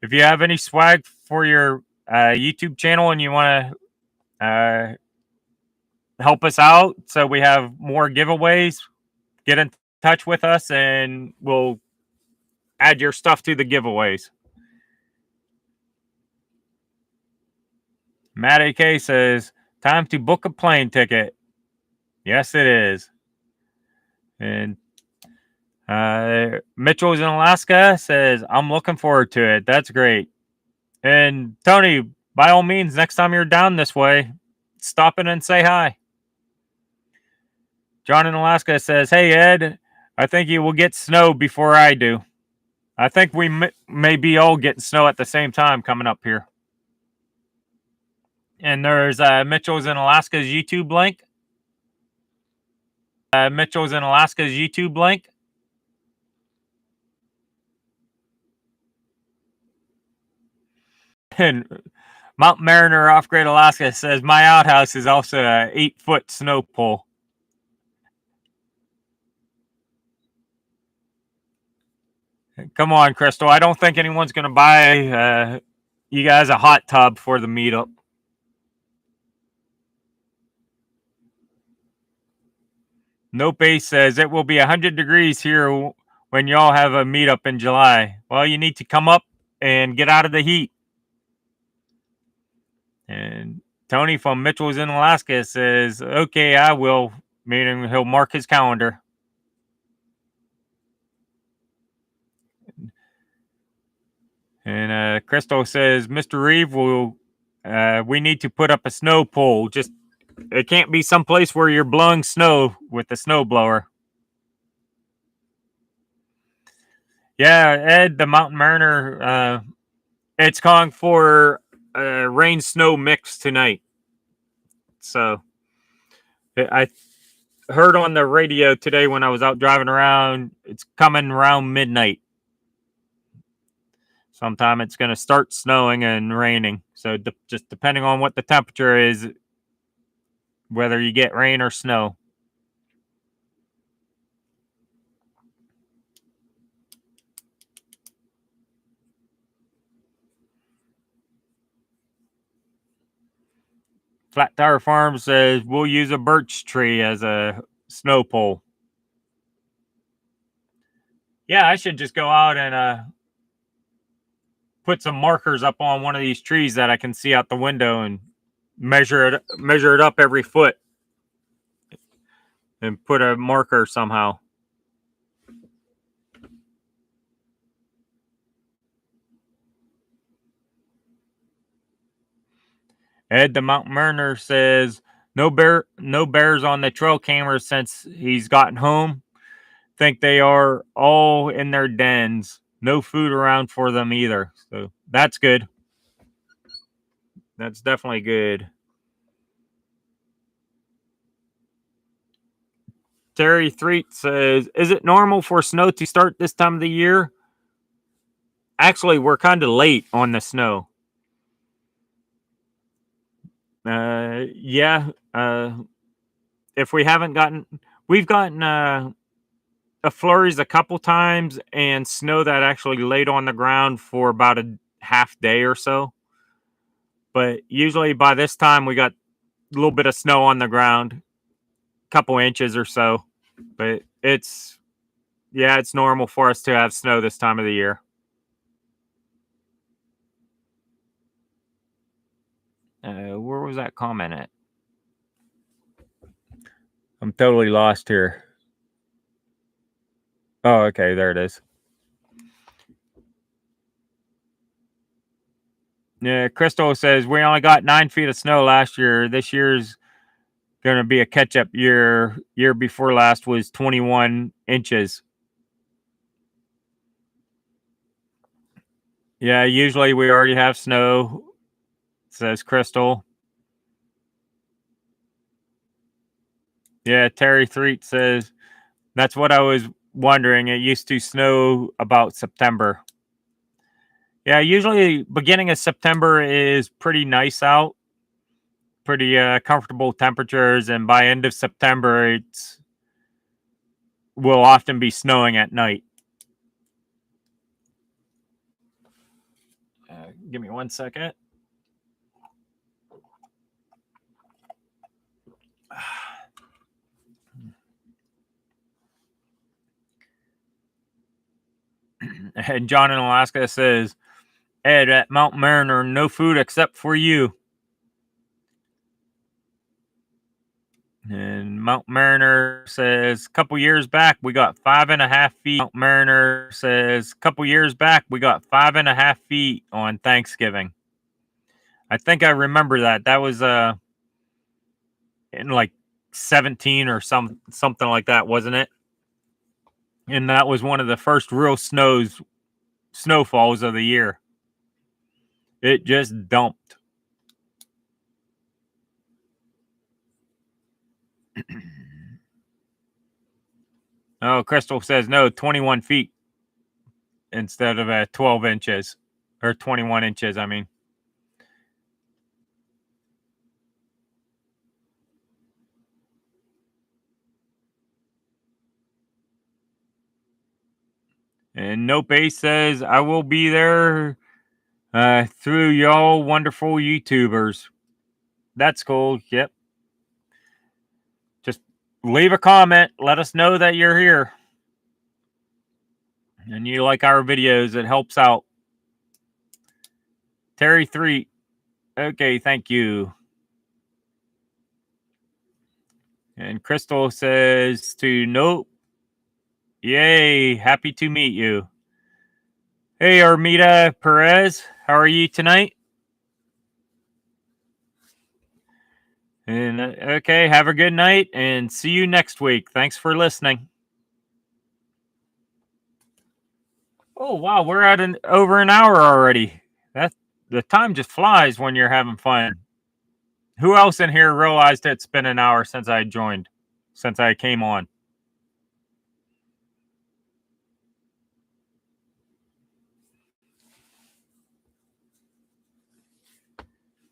if you have any swag for your YouTube channel and you want to help us out so we have more giveaways, get in touch with us and we'll add your stuff to the giveaways. Matt AK says, time to book a plane ticket. Yes, it is. And Mitchell's in Alaska says, I'm looking forward to it. That's great. And Tony, by all means, next time you're down this way, stop in and say hi. John in Alaska says, hey, Ed, I think you will get snow before I do. I think we may be all getting snow at the same time coming up here. And there's Mitchell's in Alaska's YouTube link. Mitchell's in Alaska's YouTube link. And Mount Mariner off Great Alaska says, my outhouse is also a 8-foot snow pole. Come on, Crystal. I don't think anyone's going to buy you guys a hot tub for the meetup. Nope Ace says, it will be 100 degrees here when y'all have a meetup in July. Well, you need to come up and get out of the heat. And Tony from Mitchell's in Alaska says, okay, I will, meaning he'll mark his calendar. And Crystal says, Mr. Reeve, we need to put up a snow pole. Just, it can't be someplace where you're blowing snow with the snow blower. Yeah, Ed, the Mountain Mariner, it's calling for rain snow mix tonight. So I heard on the radio today when I was out driving around, it's coming around midnight. Sometime it's going to start snowing and raining. So just depending on what the temperature is, whether you get rain or snow. Flat Tire Farm says we'll use a birch tree as a snow pole. Yeah, I should just go out and put some markers up on one of these trees that I can see out the window and measure it up every foot and put a marker somehow. Ed the Mountain Mariner says no bears on the trail cameras since he's gotten home. Think they are all in their dens. No food around for them either. So that's good. That's definitely good. Terry Threet says, is it normal for snow to start this time of the year? Actually, we're kind of late on the snow. Yeah. If we haven't gotten, we've gotten a flurries a couple times and snow that actually laid on the ground for about a half day or so. But usually by this time we got a little bit of snow on the ground, couple inches or so. But it's normal for us to have snow this time of the year. Where was that comment at? I'm totally lost here. Oh, okay, there it is. Yeah, Crystal says we only got 9 feet of snow last year. This year's going to be a catch-up year. Year before last was 21 inches. Yeah, usually we already have snow, says Crystal. Yeah, Terry Threet says, that's what I was wondering. It used to snow about September. Yeah, usually beginning of September is pretty nice out. Pretty comfortable temperatures, and by end of September, it's will often be snowing at night. Give me 1 second. And John in Alaska says, Ed, at Mount Mariner, no food except for you. And Mount Mariner says, a couple years back, we got 5.5 feet. Mount Mariner says, a couple years back, we got 5.5 feet on Thanksgiving. I think I remember that. That was in like 17 or something like that, wasn't it? And that was one of the first real snowfalls of the year. It just dumped. Oh, Crystal says no, 21 feet instead of 12 inches or 21 inches. I mean, and Nope Ace says I will be there through y'all wonderful YouTubers. That's cool. Yep. Just leave a comment. Let us know that you're here and you like our videos. It helps out. Terry 3. Okay, thank you. And Crystal says to Nope. Yay, happy to meet you. Hey, Armida Perez, how are you tonight? And okay, have a good night and see you next week. Thanks for listening. Oh wow, we're at over an hour already. That the time just flies when you're having fun. Who else in here realized it's been an hour since I joined, since I came on?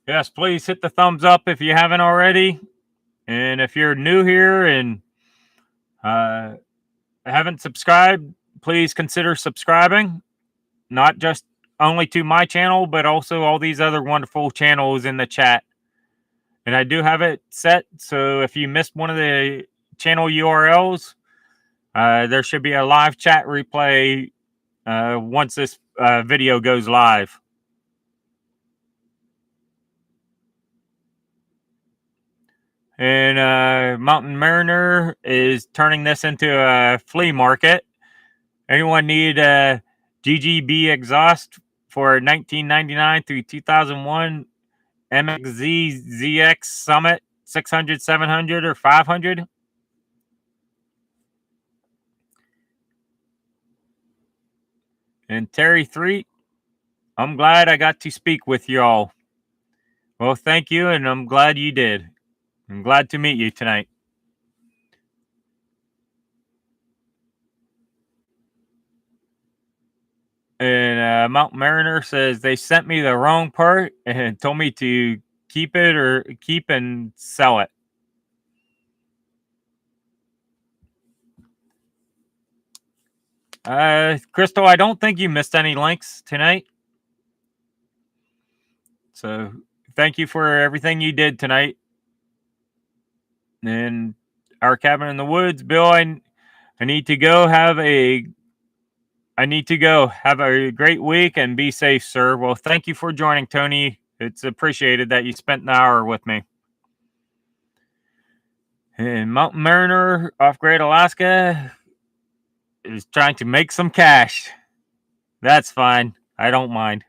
Yes, please hit the thumbs up if you haven't already. And if you're new here and haven't subscribed, please consider subscribing. Not just only to my channel, but also all these other wonderful channels in the chat. And I do have it set, so if you missed one of the channel URLs, there should be a live chat replay once this video goes live. And Mountain Mariner is turning this into a flea market. Anyone need a GGB exhaust for 1999 through 2001 MXZ ZX Summit 600, 700, or 500? And Terry 3, I'm glad I got to speak with y'all. Well, thank you, and I'm glad you did. I'm glad to meet you tonight. And Mount Mariner says they sent me the wrong part and told me to keep it or keep and sell it. Crystal, I don't think you missed any links tonight. So thank you for everything you did tonight. And our cabin in the woods, Bill, I need to go have a great week and be safe, sir. Well, thank you for joining, Tony. It's appreciated that you spent an hour with me. And Mountain Mariner off Great Alaska is trying to make some cash. That's fine. I don't mind.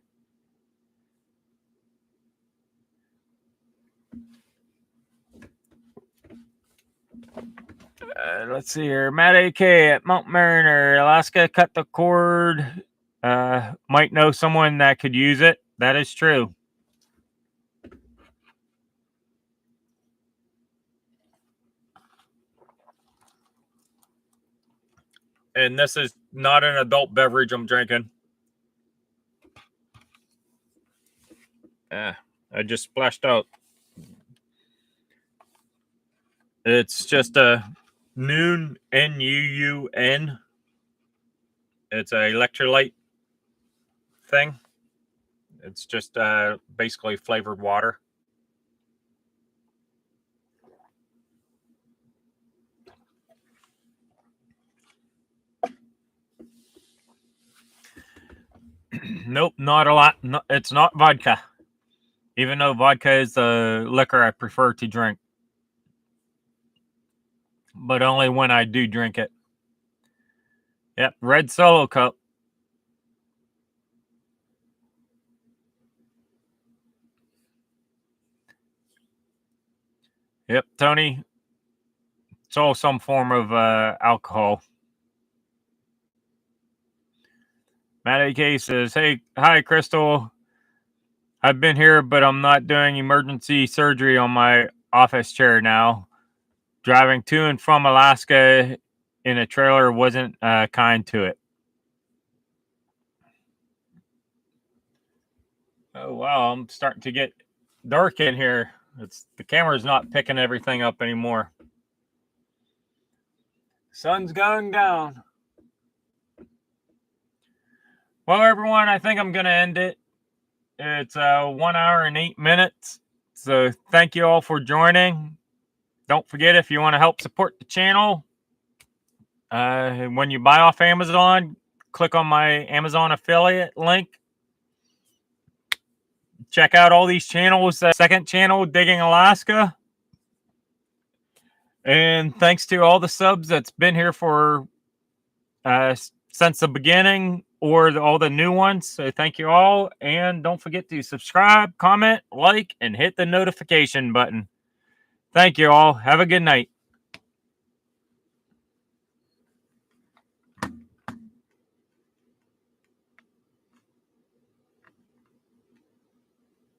Let's see here. Matt AK at Mount Mariner, Alaska, cut the cord. Might know someone that could use it. That is true. And this is not an adult beverage I'm drinking. I just splashed out. It's just a Noon, N-U-U-N. It's a electrolyte thing. It's just basically flavored water. Nope, not a lot. No, it's not vodka. Even though vodka is the liquor I prefer to drink. But only when I do drink it. Yep, red Solo cup. Yep, Tony. It's all some form of alcohol. Matt AK says, hey, hi, Crystal. I've been here, but I'm not doing emergency surgery on my office chair now. Driving to and from Alaska in a trailer wasn't kind to it. Oh, wow. I'm starting to get dark in here. The camera's not picking everything up anymore. Sun's going down. Well, everyone, I think I'm going to end it. It's 1 hour and 8 minutes. So thank you all for joining. Don't forget, if you want to help support the channel, when you buy off Amazon, click on my Amazon affiliate link. Check out all these channels. Second channel, Digging Alaska. And thanks to all the subs that's been here for since the beginning, or all the new ones. So thank you all. And don't forget to subscribe, comment, like, and hit the notification button. Thank you all. Have a good night.